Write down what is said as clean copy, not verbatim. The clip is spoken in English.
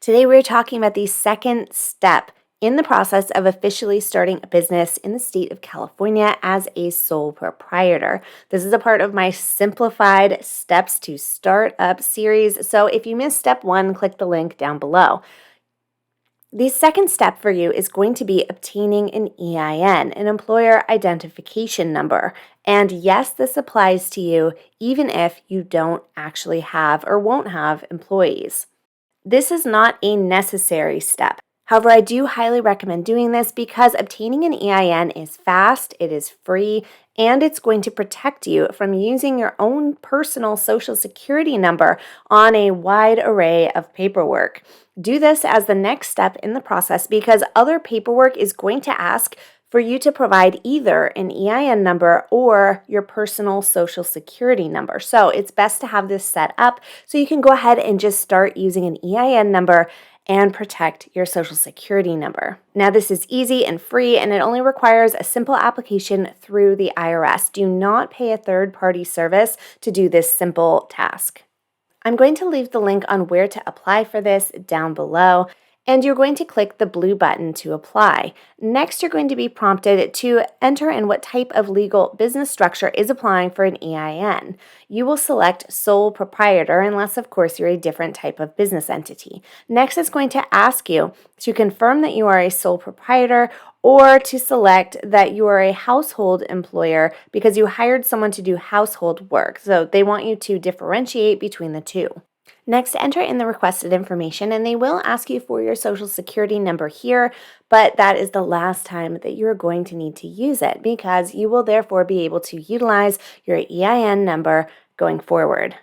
Today we're talking about the second step in the process of officially starting a business in the state of California as a sole proprietor. This is a part of my simplified steps to start up series, so if you missed step 1, click the link down below. The second step for you is going to be obtaining an EIN, an employer identification number. And yes, this applies to you even if you don't actually have or won't have employees. This is not a necessary step. However, I do highly recommend doing this because obtaining an EIN is fast, it is free, and it's going to protect you from using your own personal social security number on a wide array of paperwork. Do this as the next step in the process because other paperwork is going to ask for you to provide either an EIN number or your personal social security number. So it's best to have this set up so you can go ahead and just start using an EIN number and protect your social security number. Now, this is easy and free, and it only requires a simple application through the IRS. Do not pay a third-party service to do this simple task. I'm going to leave the link on where to apply for this down below, and you're going to click the blue button to apply. Next, you're going to be prompted to enter in what type of legal business structure is applying for an EIN. You will select sole proprietor unless, of course, you're a different type of business entity. Next, it's going to ask you to confirm that you are a sole proprietor or to select that you are a household employer because you hired someone to do household work. So they want you to differentiate between the two. Next, enter in the requested information, and they will ask you for your social security number here, but that is the last time that you're going to need to use it because you will therefore be able to utilize your EIN number going forward.